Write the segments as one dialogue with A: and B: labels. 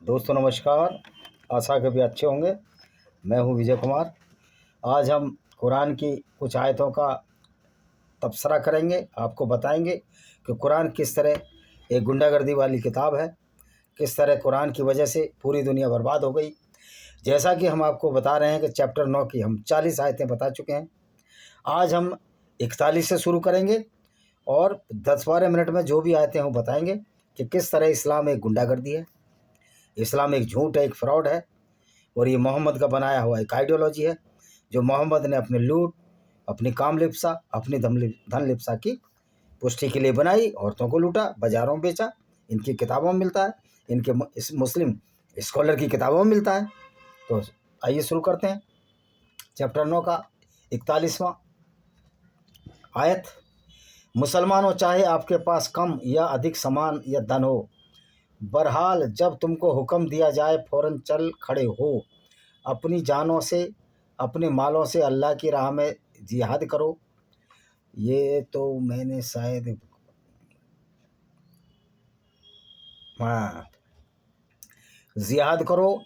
A: दोस्तों नमस्कार। आशा के भी अच्छे होंगे। मैं हूं विजय कुमार। आज हम कुरान की कुछ आयतों का तबसरा करेंगे, आपको बताएंगे कि कुरान किस तरह एक गुंडागर्दी वाली किताब है, किस तरह कुरान की वजह से पूरी दुनिया बर्बाद हो गई। जैसा कि हम आपको बता रहे हैं कि चैप्टर 9 की हम 40 आयतें बता चुके हैं। आज हम 41 से शुरू करेंगे और 10-12 मिनट में जो भी आयतें हैं वो बताएंगे कि किस तरह इस्लाम एक गुंडागर्दी है, इस्लाम एक झूठ है, एक फ्रॉड है और ये मोहम्मद का बनाया हुआ एक आइडियोलॉजी है जो मोहम्मद ने अपने लूट, अपनी काम लिप्सा, अपनी धन लिप्सा की पुष्टि के लिए बनाई। औरतों को लूटा, बाज़ारों में बेचा, इनकी किताबों में मिलता है, इनके इस मुस्लिम स्कॉलर की किताबों में मिलता है। तो आइए शुरू करते हैं चैप्टर 9 का 41वां आयत। मुसलमानों, चाहे आपके पास कम या अधिक सामान या धन हो, बहरहाल जब तुमको हुक्म दिया जाए फ़ौरन चल खड़े हो, अपनी जानों से, अपने मालों से अल्लाह की राह में जिहाद करो। ये तो मैंने शायद जिहाद करो।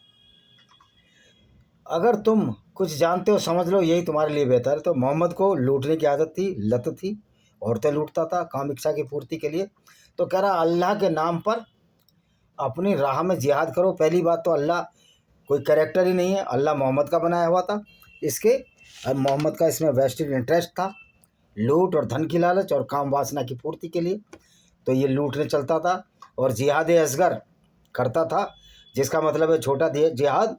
A: अगर तुम कुछ जानते हो समझ लो, यही तुम्हारे लिए बेहतर है। तो मोहम्मद को लूटने की आदत थी, लत थी, औरतें लूटता था काम इच्छा की पूर्ति के लिए। तो कह रहा अल्लाह के नाम पर अपनी राह में जिहाद करो। पहली बात तो अल्लाह कोई कैरेक्टर ही नहीं है, अल्लाह मोहम्मद का बनाया हुआ था। इसके अब मोहम्मद का इसमें वेस्टेड इंटरेस्ट था, लूट और धन की लालच और काम वासना की पूर्ति के लिए। तो ये लूटने चलता था और जिहाद असगर करता था, जिसका मतलब है छोटा जिहाद,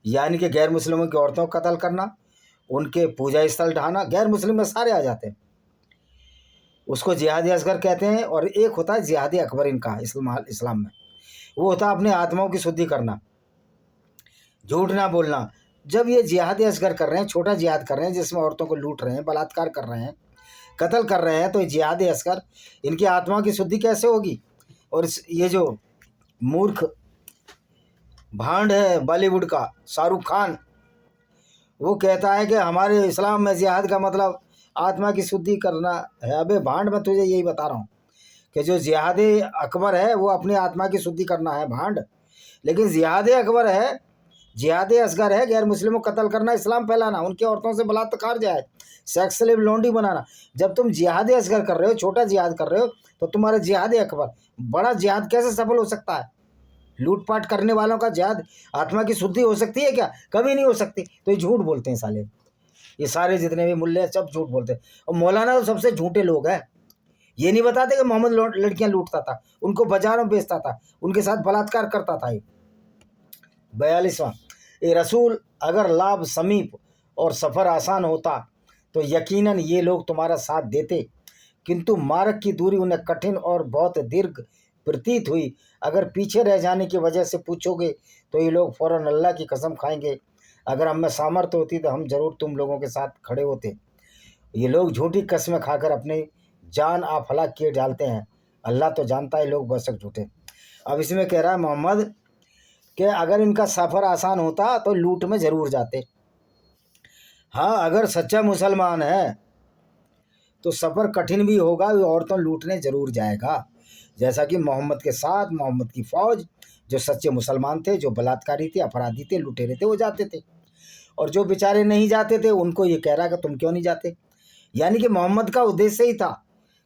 A: यानी कि गैर मुस्लिमों की औरतों का कत्ल करना, उनके पूजा स्थल ढाना। गैर मुस्लिम में सारे आ जाते हैं, उसको जिहाद असगर कहते हैं। और एक होता है जिहाद अकबर इनका इस्लाम में, वो होता है अपने आत्माओं की शुद्धि करना, झूठ ना बोलना। जब ये जिहाद असगर कर रहे हैं, छोटा जिहाद कर रहे हैं जिसमें औरतों को लूट रहे हैं, बलात्कार कर रहे हैं, कत्ल कर रहे हैं, तो जिहाद असगर, इनकी आत्मा की शुद्धि कैसे होगी। और ये जो मूर्ख भांड है बॉलीवुड का शाहरुख खान, वो कहता है कि हमारे इस्लाम में जिहाद का मतलब आत्मा की शुद्धि करना है। अबे भांड, मैं तुझे यही बता रहा हूँ कि जो जिहाद अकबर है वो अपनी आत्मा की शुद्धि करना है भांड। लेकिन जिहाद अकबर है, जिहाद असगर है गैर मुस्लिमों को कत्ल करना, इस्लाम फैलाना, उनकी औरतों से बलात्कार जाए, सेक्स स्लेव लौंडी बनाना। जब तुम जिहाद असगर कर रहे हो, छोटा जिहाद कर रहे हो, तो तुम्हारा जिहाद अकबर बड़ा जिहाद कैसे सफल हो सकता है। लूटपाट करने वालों का जिहाद आत्मा की शुद्धि हो सकती है क्या? कभी नहीं हो सकती। तो ये झूठ बोलते हैं साले, ये सारे जितने भी मुल्ले सब झूठ बोलते हैं। और मौलाना तो सबसे झूठे लोग हैं। ये नहीं बताते कि मोहम्मद लड़कियां लूटता था, उनको बाजारों में बेचता था, उनके साथ बलात्कार करता था। ये 42वां, ए रसूल, अगर लाभ समीप और सफ़र आसान होता तो यकीनन ये लोग तुम्हारा साथ देते, किंतु मार्ग की दूरी उन्हें कठिन और बहुत दीर्घ प्रतीत हुई। अगर पीछे रह जाने की वजह से पूछोगे तो ये लोग फ़ौरन अल्लाह की कसम खाएंगे, अगर हम में सामर्थ्य होती तो हम ज़रूर तुम लोगों के साथ खड़े होते। ये लोग झूठी कस्में खाकर अपनी जान आप हलाक किए डालते हैं। अल्लाह तो जानता है लोग बेशक झूठे। अब इसमें कह रहा है मोहम्मद कि अगर इनका सफ़र आसान होता तो लूट में ज़रूर जाते। हाँ, अगर सच्चा मुसलमान है तो सफ़र कठिन भी होगा, वो औरतों लूटने ज़रूर जाएगा। जैसा कि मोहम्मद के साथ मोहम्मद की फ़ौज, जो सच्चे मुसलमान थे, जो बलात्कारी थे, अपराधी थे, लुटेरे थे, वो जाते थे। और जो बेचारे नहीं जाते थे उनको ये कह रहा कि तुम क्यों नहीं जाते। यानी कि मोहम्मद का उद्देश्य ही था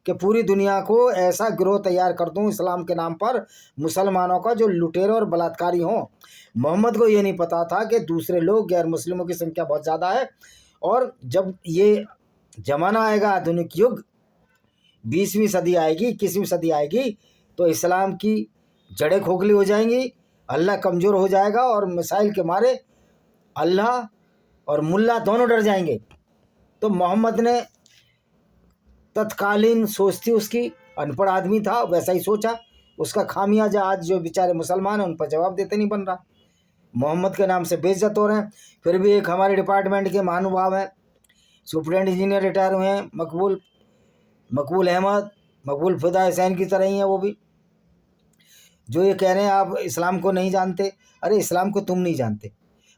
A: कि पूरी दुनिया को ऐसा गिरोह तैयार कर दूं इस्लाम के नाम पर, मुसलमानों का जो लुटेरे और बलात्कारी हों। मोहम्मद को ये नहीं पता था कि दूसरे लोग, गैर मुस्लिमों की संख्या बहुत ज़्यादा है। और जब ये ज़माना आएगा, आधुनिक युग, 20वीं सदी आएगी, 21वीं सदी आएगी, तो इस्लाम की जड़ें खोखली हो जाएंगी, अल्लाह कमज़ोर हो जाएगा और मिसाइल के मारे अल्लाह और मुल्ला दोनों डर जाएंगे। तो मोहम्मद ने तत्कालीन सोच थी उसकी, अनपढ़ आदमी था, वैसा ही सोचा। उसका खामियाजा आज जो बेचारे मुसलमान हैं उन पर जवाब देते नहीं बन रहा। मोहम्मद के नाम से बेइज्जत हो रहे हैं। फिर भी एक हमारे डिपार्टमेंट के महानुभाव हैं, सुप्रिटेंडेंट इंजीनियर रिटायर हुए हैं, मकबूल अहमद, मकबूल फिदा हुसैन की तरह ही हैं वो भी, जो ये कह रहे हैं आप इस्लाम को नहीं जानते। अरे इस्लाम को तुम नहीं जानते,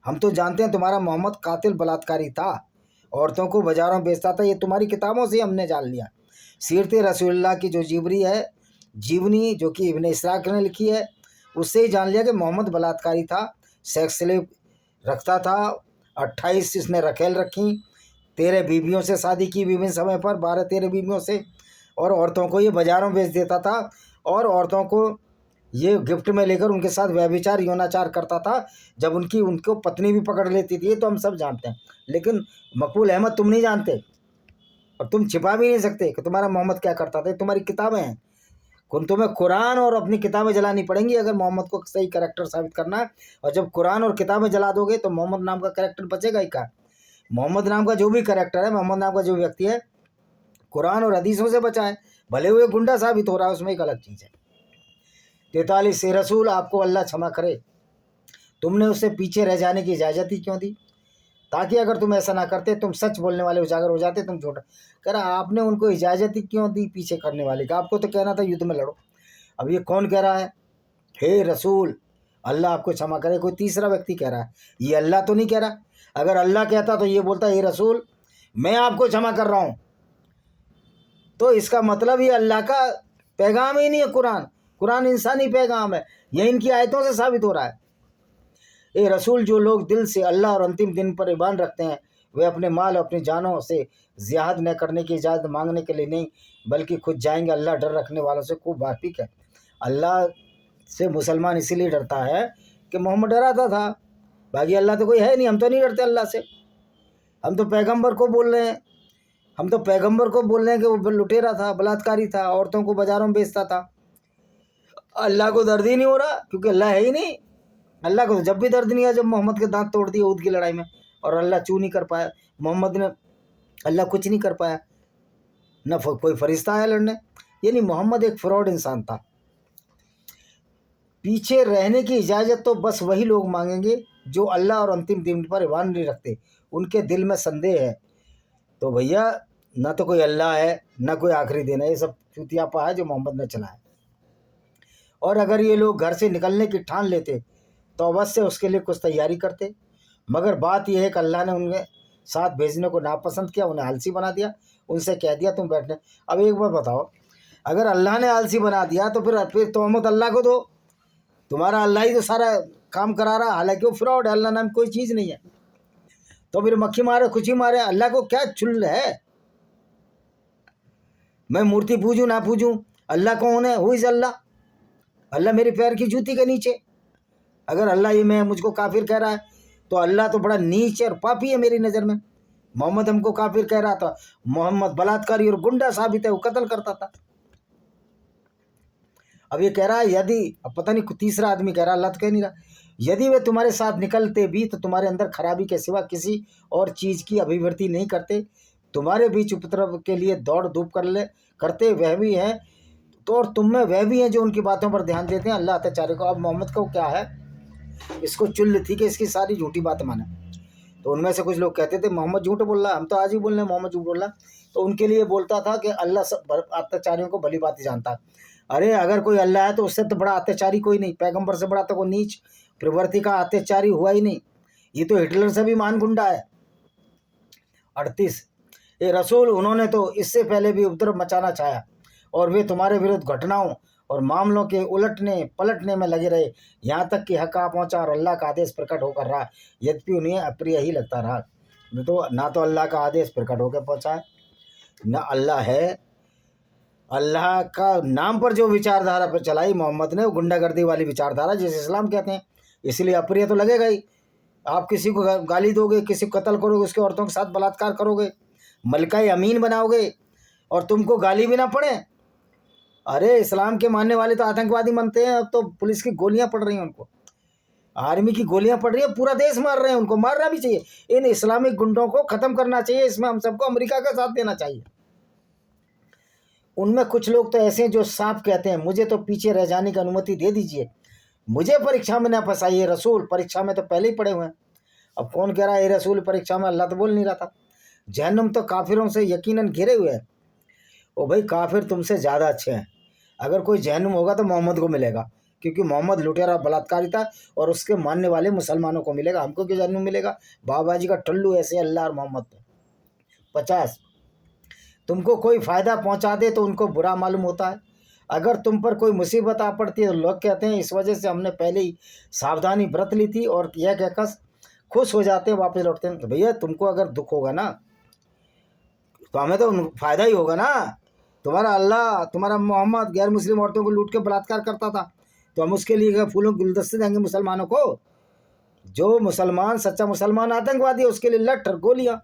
A: हम तो जानते हैं। तुम्हारा मोहम्मद कातिल बलात्कारी था, औरतों को बाजारों में बेचता था, ये तुम्हारी किताबों से हमने जान लिया। सीरत रसूलुल्लाह की जो जीवनी है, जो कि इब्न इसहाक ने लिखी है, उससे ही जान लिया कि मोहम्मद बलात्कारी था, सेक्स स्लेव रखता था। 28 इसने रखेल रखी, 13 बीवियों से शादी की विभिन्न समय पर, 12-13 बीवियों से, और औरतों को ये बाजारों बेच देता था और औरतों को ये गिफ्ट में लेकर उनके साथ व्यभिचार यौनाचार करता था। जब उनको पत्नी भी पकड़ लेती थी, ये तो हम सब जानते हैं, लेकिन मकबूल अहमद तुम नहीं जानते और तुम छिपा भी नहीं सकते कि तुम्हारा मोहम्मद क्या करता था। तुम्हारी किताबें हैं, तुम्हें कुरान और अपनी किताबें जलानी पड़ेंगी अगर मोहम्मद को सही कैरेक्टर साबित करना है। और जब कुरान और किताबें जला दोगे तो मोहम्मद नाम का कैरेक्टर बचेगा ही का। मोहम्मद नाम का जो भी कैरेक्टर है, मोहम्मद नाम का जो व्यक्ति है, कुरान और हदीसों से बचा है, भले हुए गुंडा साबित हो रहा है, उसमें एक अलग चीज़ है। 43 रसूल आपको अल्लाह क्षमा करे, तुमने उससे पीछे रह जाने की इजाज़त ही क्यों दी? ताकि अगर तुम ऐसा ना करते तुम सच बोलने वाले उजागर हो जाते, तुम झूठ। कह रहा आपने उनको इजाज़त ही क्यों दी पीछे करने वाले का? आपको तो कहना था युद्ध में लड़ो। अब ये कौन कह रहा है? हे रसूल अल्लाह आपको क्षमा करे, कोई तीसरा व्यक्ति कह रहा है, ये अल्लाह तो नहीं कह रहा। अगर अल्लाह कहता तो ये बोलता हे रसूल मैं आपको क्षमा कर रहा हूँ, तो इसका मतलब ये अल्लाह का पैगाम ही नहीं है। कुरान इंसानी पैगाम है, ये इनकी आयतों से साबित हो रहा है। ए रसूल जो लोग दिल से अल्लाह और अंतिम दिन पर ईमान रखते हैं, वे अपने माल और अपनी जानों से जिहाद न करने की इजाज़त मांगने के लिए नहीं, बल्कि खुद जाएंगे। अल्लाह डर रखने वालों से खूब वाकिफ है। अल्लाह से मुसलमान इसीलिए डरता है कि मोहम्मद डराता था, बाकी अल्लाह तो कोई है नहीं। हम तो नहीं डरते अल्लाह से, हम तो पैगंबर को बोल रहे हैं, कि वो लुटेरा था, बलात्कारी था, औरतों को बाजारों में बेचता था। अल्लाह को दर्द ही नहीं हो रहा क्योंकि अल्लाह है ही नहीं। अल्लाह को तो जब भी दर्द नहीं आया जब मोहम्मद के दांत तोड़ दिए ऊद की लड़ाई में, और अल्लाह चू नहीं कर पाया, मोहम्मद ने अल्लाह कुछ नहीं कर पाया, न कोई फरिश्ता आया लड़ने। यानी मोहम्मद एक फ्रॉड इंसान था। पीछे रहने की इजाज़त तो बस वही लोग मांगेंगे जो अल्लाह और अंतिम दिन पर ईमान नहीं रखते, उनके दिल में संदेह है। तो भैया ना तो कोई अल्लाह है ना कोई आखिरी दिन है, ये सब चूतियापा है जो मोहम्मद ने चलाया। और अगर ये लोग घर से निकलने की ठान लेते तो अवश्य उसके लिए कुछ तैयारी करते, मगर बात यह है कि अल्लाह ने उनके साथ भेजने को नापसंद किया, उन्हें आलसी बना दिया, उनसे कह दिया तुम बैठने। अब एक बार बताओ, अगर अल्लाह ने आलसी बना दिया तो फिर तोहमत अल्लाह को दो, तुम्हारा अल्लाह ही तो सारा काम करा रहा, हालांकि वो फ्रॉड है, अल्लाह नाम कोई चीज़ नहीं है। तो फिर मक्खी मारे खुशी मारे, अल्लाह को क्या चुल है? मैं मूर्ति पूजूं ना पूजूं, अल्लाह कौन है? हु इज़ अल्लाह? अल्लाह मेरे पैर की जूती के नीचे। अगर अल्लाह ये मुझको काफिर कह रहा है तो अल्लाह तो बड़ा नीच और पापी है मेरी नज़र में। मोहम्मद हमको काफिर कह रहा था, मोहम्मद बलात्कारी और गुंडा साबित है, वो कत्ल करता था। अब ये कह रहा है यदि, अब पता नहीं तीसरा आदमी कह रहा, अल्लाह तो कह नहीं रहा, यदि वे तुम्हारे साथ निकलते भी तो तुम्हारे अंदर खराबी के सिवा किसी और चीज़ की अभिवृद्धि नहीं करते, तुम्हारे बीच उपद्रव के लिए दौड़ धूप करते वह भी है, तो और तुम में वह भी हैं जो उनकी बातों पर ध्यान देते हैं, अल्लाह अत्याचारी को। अब मोहम्मद को क्या है, इसको चुल्ल थी कि इसकी सारी झूठी बात माने। तो उनमें से कुछ लोग कहते थे मोहम्मद झूठ बोल रहा है, हम तो आज ही बोल रहे हैं मोहम्मद झूठ बोल रहा है। तो उनके लिए बोलता था कि अल्लाह सब अत्याचारियों को भली बात जानता है। अरे अगर कोई अल्लाह है तो उससे तो बड़ा अत्याचारी कोई नहीं, पैगंबर से बड़ा तो कोई नीच प्रवृत्ति का अत्याचारी हुआ ही नहीं। ये तो हिटलर से भी मान गुंडा है। 38 ये रसूल उन्होंने तो इससे पहले भी उपद्रव मचाना चाहा और वे तुम्हारे विरुद्ध घटनाओं और मामलों के उलटने पलटने में लगे रहे, यहाँ तक कि हक आ पहुँचा और अल्लाह का आदेश प्रकट होकर रहा, यद्यपि उन्हें अप्रिय ही लगता रहा। तो ना तो अल्लाह का आदेश प्रकट होकर पहुँचा है, ना अल्लाह है। अल्लाह का नाम पर जो विचारधारा पर चलाई मोहम्मद ने, वो गुंडागर्दी वाली विचारधारा जिसे इस्लाम कहते हैं, इसलिए अप्रिय तो लगेगा ही। आप किसी को गाली दोगे, किसी को कत्ल करोगे, उसके औरतों के साथ बलात्कार करोगे, मलकाए अमीन बनाओगे और तुमको गाली भी ना पड़े। अरे इस्लाम के मानने वाले तो आतंकवादी मानते हैं, अब तो पुलिस की गोलियां पड़ रही हैं उनको, आर्मी की गोलियां पड़ रही है, पूरा देश मार रहे हैं, उनको मारना भी चाहिए। इन इस्लामिक गुंडों को ख़त्म करना चाहिए, इसमें हम सबको अमेरिका का साथ देना चाहिए। उनमें कुछ लोग तो ऐसे हैं जो साफ कहते हैं मुझे तो पीछे रह जाने की अनुमति दे दीजिए, मुझे परीक्षा में ना फंसाइए। रसूल परीक्षा में तो पहले ही पड़े हुए हैं। अब कौन कह रहा है ये रसूल परीक्षा में? अल्लाह तो बोल नहीं रहा था। जहन्नुम तो काफिरों से यकीनन घिरे हुए है। ओ भाई काफिर तुमसे ज़्यादा अच्छे हैं। अगर कोई जहन्नुम होगा तो मोहम्मद को मिलेगा, क्योंकि मोहम्मद लुटेरा बलात्कारी था और उसके मानने वाले मुसलमानों को मिलेगा, हमको क्यों जहन्नुम मिलेगा? बाबाजी का टल्लू ऐसे अल्लाह और मोहम्मद पे। 50 तुमको कोई फ़ायदा पहुंचा दे तो उनको बुरा मालूम होता है, अगर तुम पर कोई मुसीबत आ पड़ती है तो लोग कहते हैं इस वजह से हमने पहले ही सावधानी बरत ली थी, और यह कहकर खुश हो जाते हैं, वापस लौटते हैं। तो भैया तुमको अगर दुख होगा ना तो हमें तो फ़ायदा ही होगा ना। तुम्हारा अल्लाह, तुम्हारा मोहम्मद गैर मुस्लिम औरतों को लूट के बलात्कार करता था, तो हम उसके लिए फूलों के गुलदस्ते देंगे मुसलमानों को? जो मुसलमान सच्चा मुसलमान आतंकवादी है उसके लिए लठ गोलियाँ,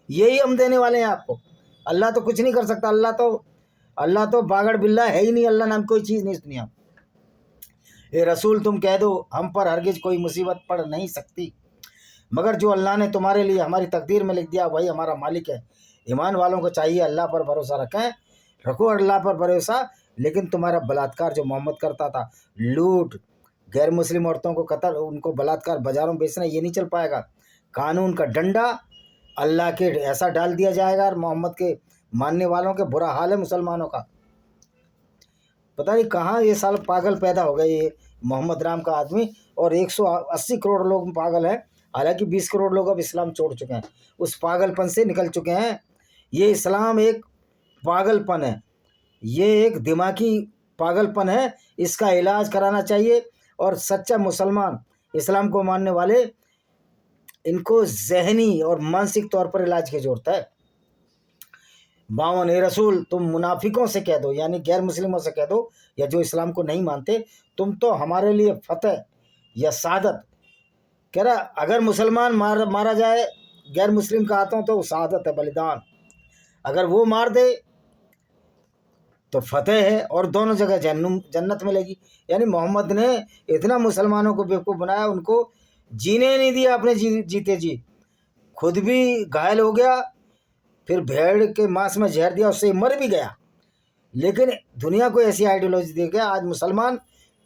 A: यही हम देने वाले हैं आपको। अल्लाह तो कुछ नहीं कर सकता, अल्लाह तो बागड़ बिल्ला है ही नहीं, अल्लाह नाम कोई चीज़ नहीं इस दुनिया में। ए रसूल तुम कह दो हम पर हरगिज कोई मुसीबत पड़ नहीं सकती, मगर जो अल्लाह ने तुम्हारे लिए हमारी तकदीर में लिख दिया वही हमारा मालिक है। ईमान वालों को चाहिए अल्लाह पर भरोसा रखो अल्लाह पर भरोसा। लेकिन तुम्हारा बलात्कार जो मोहम्मद करता था, लूट, गैर मुस्लिम औरतों को कत्ल, उनको बलात्कार, बाजारों में बेचना, ये नहीं चल पाएगा। कानून का डंडा अल्लाह के ऐसा डाल दिया जाएगा, और मोहम्मद के मानने वालों के बुरा हाल है मुसलमानों का। पता नहीं कहाँ ये साल पागल पैदा हो गए, ये मोहम्मद नाम का आदमी। और 180 करोड़ लोग पागल हैं, हालांकि 20 करोड़ लोग अब इस्लाम छोड़ चुके हैं, उस पागलपन से निकल चुके हैं। ये इस्लाम एक पागलपन है, ये एक दिमागी पागलपन है, इसका इलाज कराना चाहिए। और सच्चा मुसलमान, इस्लाम को मानने वाले, इनको जहनी और मानसिक तौर पर इलाज की जरूरत है। 52 ए रसूल तुम मुनाफिकों से कह दो, यानी गैर मुस्लिमों से कह दो, या जो इस्लाम को नहीं मानते, तुम तो हमारे लिए फतेह या सादत। कह रहा अगर मुसलमान मारा जाए गैर मुस्लिम का हाथों तो सादत है, बलिदान। अगर वो मार दे तो फतेह है, और दोनों जगह जन्नत मिलेगी। यानी मोहम्मद ने इतना मुसलमानों को बेवकूफ़ बनाया, उनको जीने नहीं दिया अपने जीते जी, खुद भी घायल हो गया, फिर भेड़ के मांस में जहर दिया, उससे मर भी गया। लेकिन दुनिया को ऐसी आइडियोलॉजी दे गया, आज मुसलमान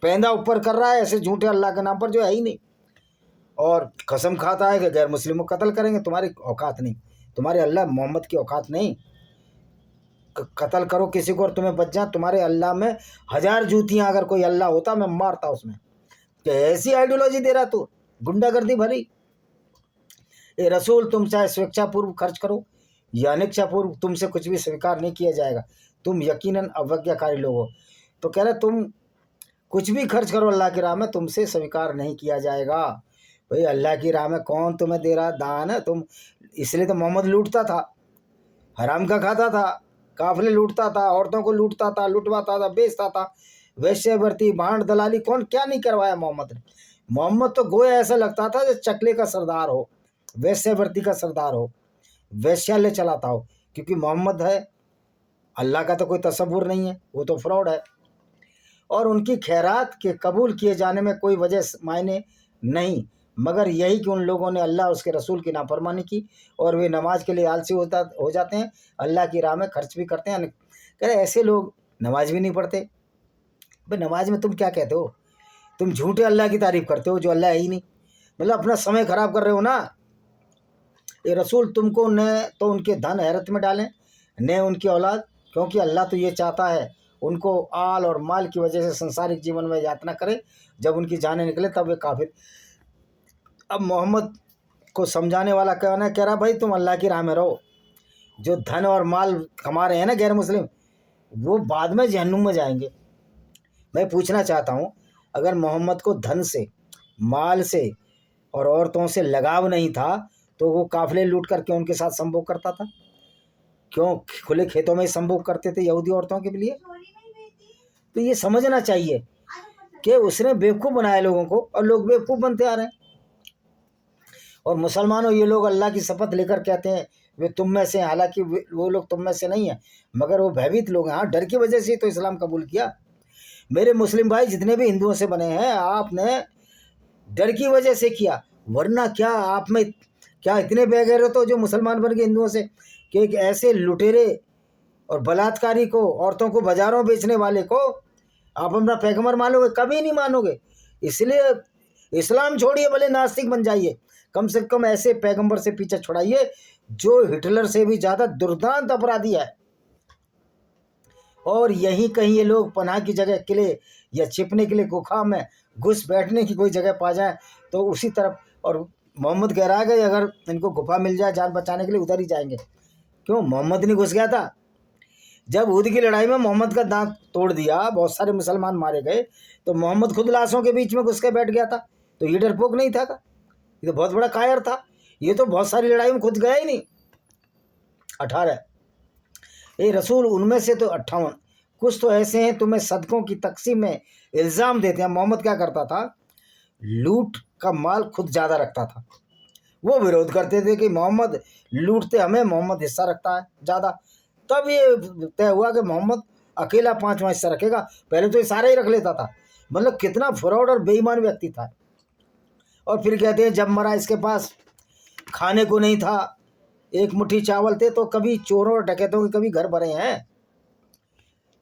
A: पैदा ऊपर कर रहा है ऐसे झूठे अल्लाह के नाम पर जो है ही नहीं, और कसम खाता है कि गैर मुस्लिमों को कत्ल करेंगे। तुम्हारी औकात नहीं, तुम्हारे अल्लाह मोहम्मद की औकात नहीं। कत्ल करो किसी को और तुम्हें बच जाए, तुम्हारे अल्लाह में 1000 जूतियाँ, अगर कोई अल्लाह होता मैं मारता उसमें। तो ऐसी आइडियोलॉजी दे रहा तू, गुंडागर्दी भरी। ए रसूल तुम चाहे स्वेच्छापूर्व खर्च करो या अनिच्छापूर्व, तुमसे कुछ भी स्वीकार नहीं किया जाएगा, तुम यकीनन अवज्ञाकारी लोग हो। तो कह रहे तुम कुछ भी खर्च करो अल्लाह की राह में, तुमसे स्वीकार नहीं किया जाएगा। भाई अल्लाह की राह में कौन तुम्हें दे रहा दान है? तुम, इसलिए तो मोहम्मद लूटता था, हराम का खाता था, काफिले लूटता था, औरतों को लूटता था, लुटवाता था, बेचता था, वैश्यवृत्ति, भांड दलाली, कौन क्या नहीं करवाया मोहम्मद ने। मोहम्मद तो गोया ऐसा लगता था जैसे चकले का सरदार हो, वैश्यवृत्ति का सरदार हो, वैश्यालय चलाता हो, क्योंकि मोहम्मद है, अल्लाह का तो कोई तसव्वुर नहीं है, वो तो फ्रॉड है। और उनकी खैरात के कबूल किए जाने में कोई वजह मायने नहीं, मगर यही कि उन लोगों ने अल्लाह उसके रसूल की नाफरमानी की, और वे नमाज के लिए आलसी हो जाते हैं, अल्लाह की राह में खर्च भी करते हैं। कह रहे ऐसे लोग नमाज भी नहीं पढ़ते। भाई नमाज में तुम क्या कहते हो? तुम झूठे अल्लाह की तारीफ़ करते हो जो अल्लाह है ही नहीं, मतलब अपना समय ख़राब कर रहे हो ना। ये रसूल तुमको न तो उनके धन हैरत में डालें, न उनकी औलाद, क्योंकि अल्लाह तो ये चाहता है उनको आल और माल की वजह से संसारिक जीवन में यातना करे, जब उनकी जानें निकले तब वे काफिर। अब मोहम्मद को समझाने वाला कहना है, कह रहा भाई तुम अल्लाह की राह में रहो, जो धन और माल कमा रहे हैं ना गैर मुस्लिम, वो बाद में जहन्नुम में जाएंगे। मैं पूछना चाहता हूँ, अगर मोहम्मद को धन से, माल से और औरतों से लगाव नहीं था तो वो काफिले लूट कर क्यों उनके साथ संभोग करता था? क्यों खुले खेतों में संभोग करते थे यहूदी औरतों के लिए? तो ये समझना चाहिए कि उसने बेवकूफ़ बनाया लोगों को, और लोग बेवकूफ़ बनते आ रहे हैं। और मुसलमानों, ये लोग अल्लाह की शपथ लेकर कहते हैं वे तुम में से हैं, हालांकि वो लोग तुम में से नहीं हैं, मगर वो भयभीत लोग हैं। हाँ, डर की वजह से तो इस्लाम कबूल किया। मेरे मुस्लिम भाई जितने भी हिंदुओं से बने हैं, आपने डर की वजह से किया, वरना क्या आप में क्या इतने बेगैरत हो जो मुसलमान बन गए हिंदुओं से, कि एक ऐसे लुटेरे और बलात्कारी को, औरतों को बाजारों बेचने वाले को आप अपना पैगंबर मानोगे? कभी नहीं मानोगे। इसलिए इस्लाम छोड़िए, भले नास्तिक बन जाइए, कम से कम ऐसे पैगंबर से पीछे छुड़ाइए जो हिटलर से भी ज़्यादा दुर्दांत अपराधी है। और यहीं कहीं ये लोग पनाह की जगह, किले या छिपने के लिए गुफा में घुस बैठने की कोई जगह पा जाए तो उसी तरफ, और मोहम्मद कह रहा है कि अगर इनको गुफा मिल जाए जान बचाने के लिए उधर ही जाएंगे। क्यों? मोहम्मद नहीं घुस गया था? जब उहद की लड़ाई में मोहम्मद का दांत तोड़ दिया, बहुत सारे मुसलमान मारे गए, तो मोहम्मद खुद लाशों के बीच में घुस के बैठ गया था। तो ये डरपोक नहीं था का? ये तो बहुत बड़ा कायर था। ये तो बहुत सारी लड़ाई में खुद गया ही नहीं। 18 ये रसूल, उनमें से तो 58 कुछ तो ऐसे हैं तुम्हें सदकों की तकसीम में इल्ज़ाम देते हैं। मोहम्मद क्या करता था? लूट का माल खुद ज़्यादा रखता था। वो विरोध करते थे कि मोहम्मद लूटते हमें, मोहम्मद हिस्सा रखता है ज़्यादा। तब ये तय हुआ कि मोहम्मद अकेला 5वां हिस्सा रखेगा। पहले तो ये सारा ही रख लेता था। मतलब कितना फ्रॉड और बेईमान व्यक्ति था। और फिर कहते हैं जब मरा इसके पास खाने को नहीं था, एक मुट्ठी चावल थे। तो कभी चोरों और डकैतों के कभी घर भरे हैं?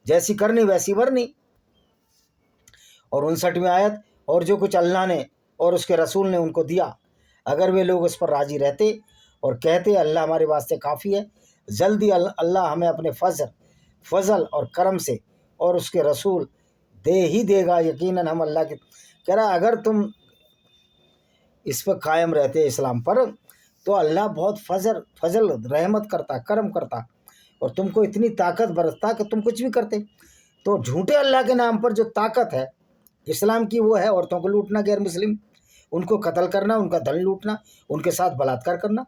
A: जैसी करनी वैसी भरनी। और 59वीं आयत, और जो कुछ अल्लाह ने और उसके रसूल ने उनको दिया, अगर वे लोग उस पर राजी रहते और कहते अल्लाह हमारे वास्ते काफ़ी है, जल्दी अल्लाह हमें अपने फजल और करम से और उसके रसूल दे ही देगा। यकीनन हम अल्लाह के, कह रहा अगर तुम इस पर कायम रहते इस्लाम पर, तो अल्लाह बहुत फजल रहमत करता, करम करता और तुमको इतनी ताकत बरसता कि तुम कुछ भी करते। तो झूठे अल्लाह के नाम पर जो ताकत है इस्लाम की, वो है औरतों को लूटना, गैर मुस्लिम उनको कत्ल करना, उनका धन लूटना, उनके साथ बलात्कार करना।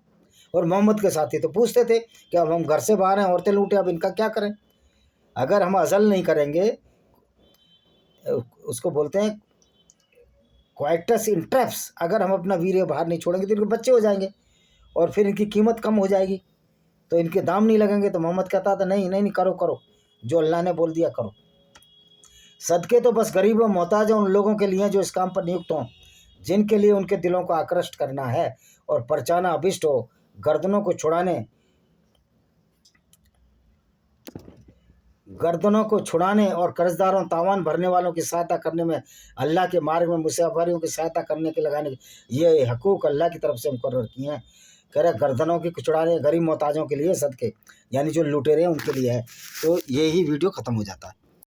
A: और मोहम्मद के साथी तो पूछते थे कि अब हम घर से बाहर हैं, औरतें लूटे, अब इनका क्या करें? अगर हम अज़ल नहीं करेंगे, उसको बोलते हैं क्वाइटस इन ट्रैप्स, अगर हम अपना वीर्य बाहर नहीं छोड़ेंगे तो इनके बच्चे हो जाएंगे और फिर इनकी कीमत कम हो जाएगी, तो इनके दाम नहीं लगेंगे। तो मोहम्मद कहता था नहीं नहीं नहीं, करो करो, जो अल्लाह ने बोल दिया करो। सदके तो बस गरीब और मोहताज उन लोगों के लिए जो इस काम पर नियुक्त हों, जिनके लिए उनके दिलों को आकृष्ट करना है और परचाना अभिष्ट हो। गर्दनों को छुड़ाने और कर्जदारों, तावान भरने वालों की सहायता करने में, अल्लाह के मार्ग में मुसाफिरों की सहायता करने के लगाने, ये हकूक़ अल्लाह की तरफ से मुकर्रर किए हैं। कह रहे गर्दनों की छुड़ाने गरीब मोहताजों के लिए सदके, यानी जो लुटेरे हैं उनके लिए है। तो यही वीडियो ख़त्म हो जाता है।